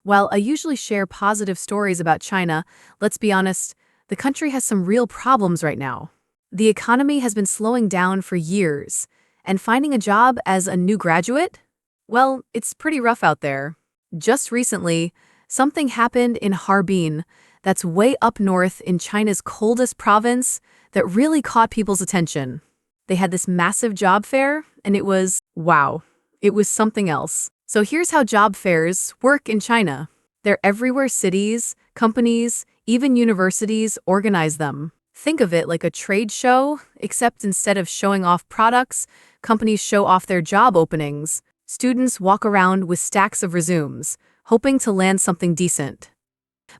While I usually share positive stories about China, let's be honest, the country has some real problems right now. The economy has been slowing down for years, and finding a job as a new graduate? Well, it's pretty rough out there. Just recently, something happened in Harbin, that's way up north in China's coldest province, that really caught people's attention. They had this massive job fair, and it was, wow, it was something else. So here's how job fairs work in China. They're everywhere cities, companies, even universities organize them. Think of it like a trade show, except instead of showing off products, companies show off their job openings. Students walk around with stacks of resumes, hoping to land something decent.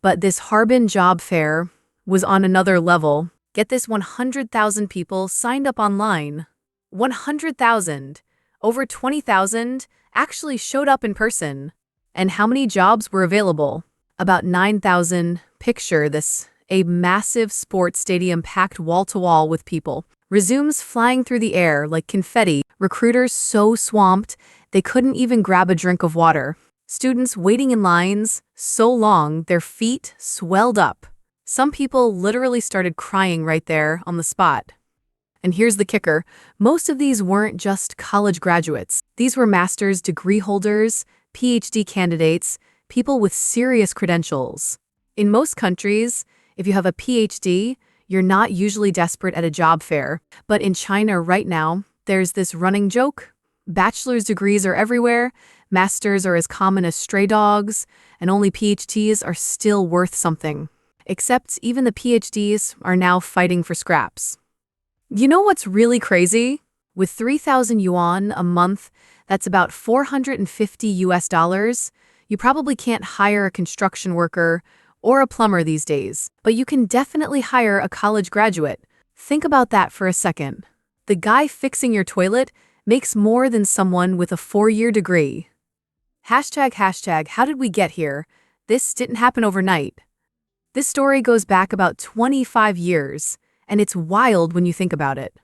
But this Harbin job fair was on another level. Get this, 100,000 people signed up online. 100,000. Over 20,000 actually showed up in person. And how many jobs were available? About 9,000. Picture this, a massive sports stadium packed wall-to-wall with people. Resumes flying through the air like confetti. Recruiters so swamped, they couldn't even grab a drink of water. Students waiting in lines so long, their feet swelled up. Some people literally started crying right there on the spot. And here's the kicker, most of these weren't just college graduates. These were master's degree holders, PhD candidates, people with serious credentials. In most countries, if you have a PhD, you're not usually desperate at a job fair. But in China right now, there's this running joke. Bachelor's degrees are everywhere, masters are as common as stray dogs, and only PhDs are still worth something. Except even the PhDs are now fighting for scraps. You know what's really crazy? With 3,000 yuan a month, that's about $450, you probably can't hire a construction worker or a plumber these days, but you can definitely hire a college graduate. Think about that for a second. The guy fixing your toilet makes more than someone with a 4-year degree. Hashtag, how did we get here? This didn't happen overnight. This story goes back about 25 years, and it's wild when you think about it.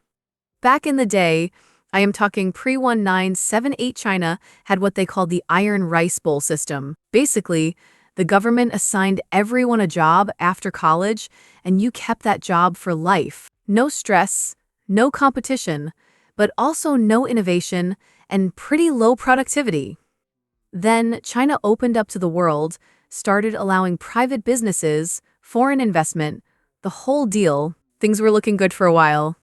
Back in the day, I am talking pre-1978, China had what they called the Iron Rice Bowl system. Basically, the government assigned everyone a job after college, and you kept that job for life. No stress, no competition, but also no innovation and pretty low productivity. Then China opened up to the world, started allowing private businesses, foreign investment, the whole deal. Things were looking good for a while.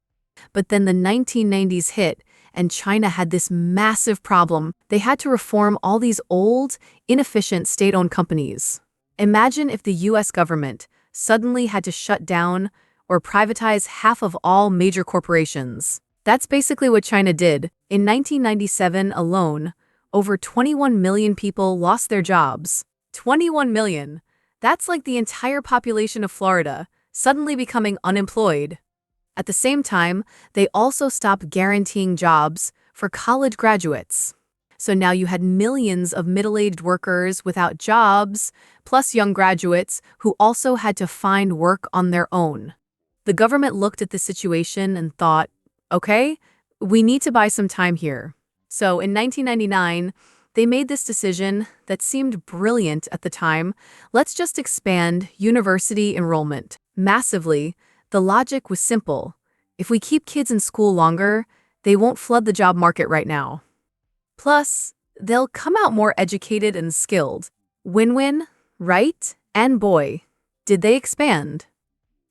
But then the 1990s hit, and China had this massive problem. They had to reform all these old, inefficient state-owned companies. Imagine if the US government suddenly had to shut down or privatize half of all major corporations. That's basically what China did. In 1997 alone, over 21 million people lost their jobs. 21 million. That's like the entire population of Florida, suddenly becoming unemployed. At the same time, they also stopped guaranteeing jobs for college graduates. So now you had millions of middle-aged workers without jobs, plus young graduates who also had to find work on their own. The government looked at the situation and thought, okay, we need to buy some time here. So in 1999, they made this decision that seemed brilliant at the time. Let's just expand university enrollment massively. The logic was simple. If we keep kids in school longer, they won't flood the job market right now. Plus, they'll come out more educated and skilled. Win-win, right? And boy, did they expand.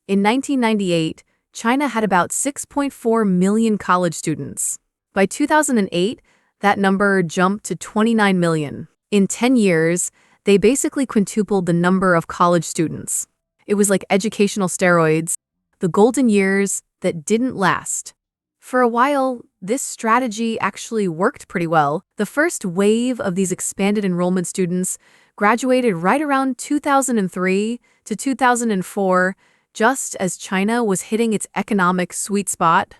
In 1998, China had about 6.4 million college students. By 2008, that number jumped to 29 million. In 10 years, they basically quintupled the number of college students. It was like educational steroids, the golden years that didn't last. For a while, this strategy actually worked pretty well. The first wave of these expanded enrollment students graduated right around 2003 to 2004, just as China was hitting its economic sweet spot.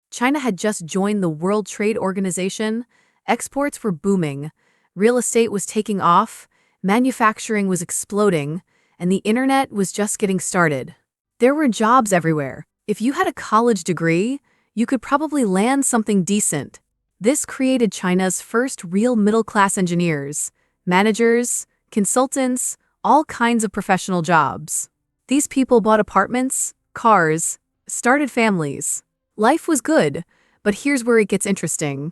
China had just joined the World Trade Organization, exports were booming, real estate was taking off, manufacturing was exploding, and the internet was just getting started. There were jobs everywhere. If you had a college degree, you could probably land something decent. This created China's first real middle-class engineers, managers, consultants, all kinds of professional jobs. These people bought apartments, cars, started families. Life was good, but here's where it gets interesting.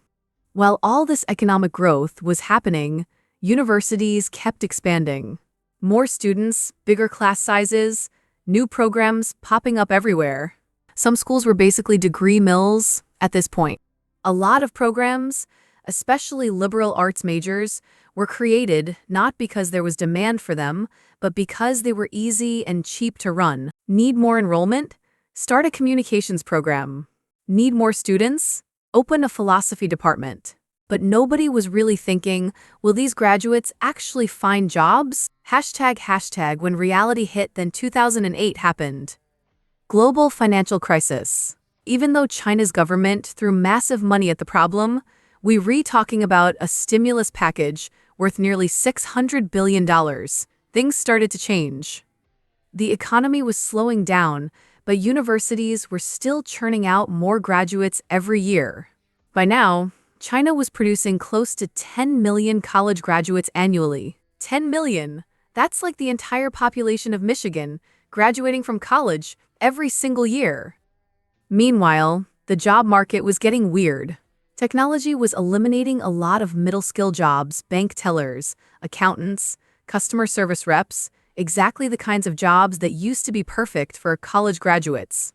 While all this economic growth was happening, universities kept expanding. More students, bigger class sizes, new programs popping up everywhere. Some schools were basically degree mills at this point. A lot of programs, especially liberal arts majors, were created not because there was demand for them, but because they were easy and cheap to run. Need more enrollment? Start a communications program. Need more students? Open a philosophy department. But nobody was really thinking, will these graduates actually find jobs? When reality hit, then 2008 happened. Global financial crisis. Even though China's government threw massive money at the problem, we're talking about a stimulus package worth nearly $600 billion. Things started to change. The economy was slowing down, but universities were still churning out more graduates every year. By now, China was producing close to 10 million college graduates annually. 10 million! That's like the entire population of Michigan graduating from college every single year. Meanwhile, the job market was getting weird. Technology was eliminating a lot of middle-skill jobs, bank tellers, accountants, customer service reps, exactly the kinds of jobs that used to be perfect for college graduates.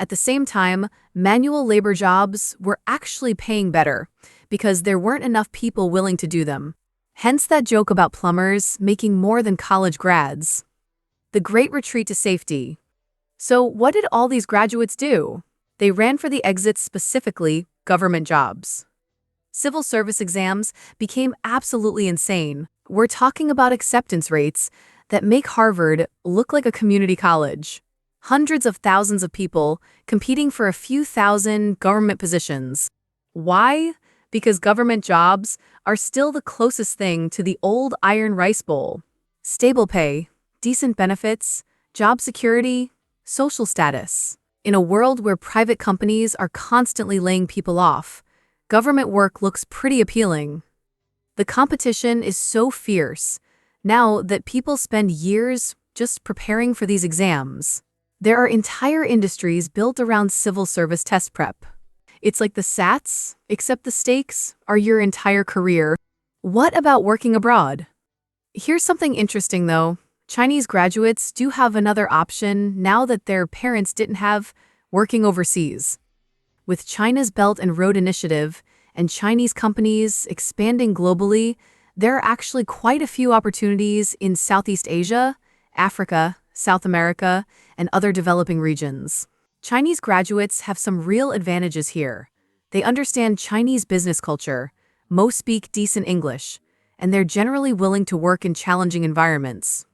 At the same time, manual labor jobs were actually paying better because there weren't enough people willing to do them. Hence that joke about plumbers making more than college grads. The great retreat to safety. So what did all these graduates do? They ran for the exits, specifically government jobs. Civil service exams became absolutely insane. We're talking about acceptance rates that make Harvard look like a community college. Hundreds of thousands of people competing for a few thousand government positions. Why? Because government jobs are still the closest thing to the old iron rice bowl. Stable pay, decent benefits, job security, social status. In a world where private companies are constantly laying people off, government work looks pretty appealing. The competition is so fierce now that people spend years just preparing for these exams. There are entire industries built around civil service test prep. It's like the SATs, except the stakes are your entire career. What about working abroad? Here's something interesting though. Chinese graduates do have another option now that their parents didn't have: working overseas. With China's Belt and Road Initiative and Chinese companies expanding globally, there are actually quite a few opportunities in Southeast Asia, Africa, South America, and other developing regions. Chinese graduates have some real advantages here. They understand Chinese business culture, most speak decent English, and they're generally willing to work in challenging environments.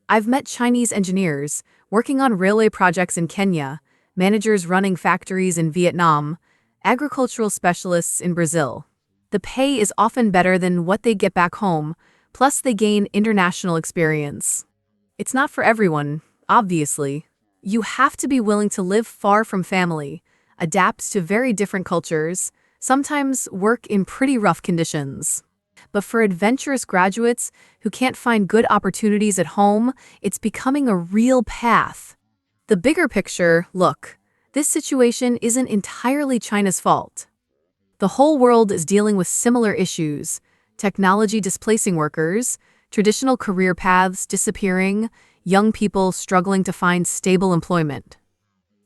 I've met Chinese engineers working on railway projects in Kenya, managers running factories in Vietnam, agricultural specialists in Brazil. The pay is often better than what they get back home, plus they gain international experience. It's not for everyone, obviously. You have to be willing to live far from family, adapt to very different cultures, sometimes work in pretty rough conditions. But for adventurous graduates who can't find good opportunities at home, it's becoming a real path. The bigger picture, look, this situation isn't entirely China's fault. The whole world is dealing with similar issues: technology displacing workers, traditional career paths disappearing, young people struggling to find stable employment.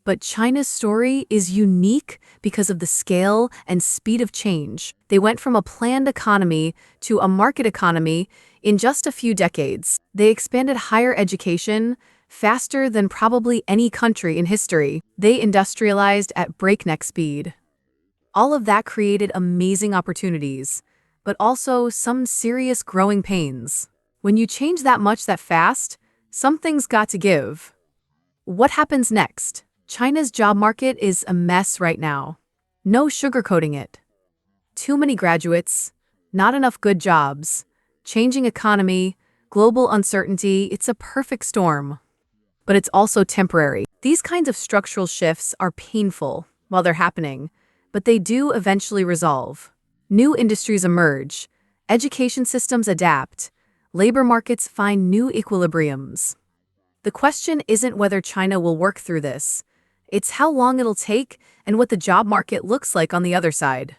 But China's story is unique because of the scale and speed of change. They went from a planned economy to a market economy in just a few decades. They expanded higher education faster than probably any country in history. They industrialized at breakneck speed. All of that created amazing opportunities, but also some serious growing pains. When you change that much that fast, something's got to give. What happens next? China's job market is a mess right now. No sugarcoating it. Too many graduates, not enough good jobs, changing economy, global uncertainty. It's a perfect storm. But it's also temporary. These kinds of structural shifts are painful while they're happening, but they do eventually resolve. New industries emerge, education systems adapt, labor markets find new equilibriums. The question isn't whether China will work through this. It's how long it'll take and what the job market looks like on the other side.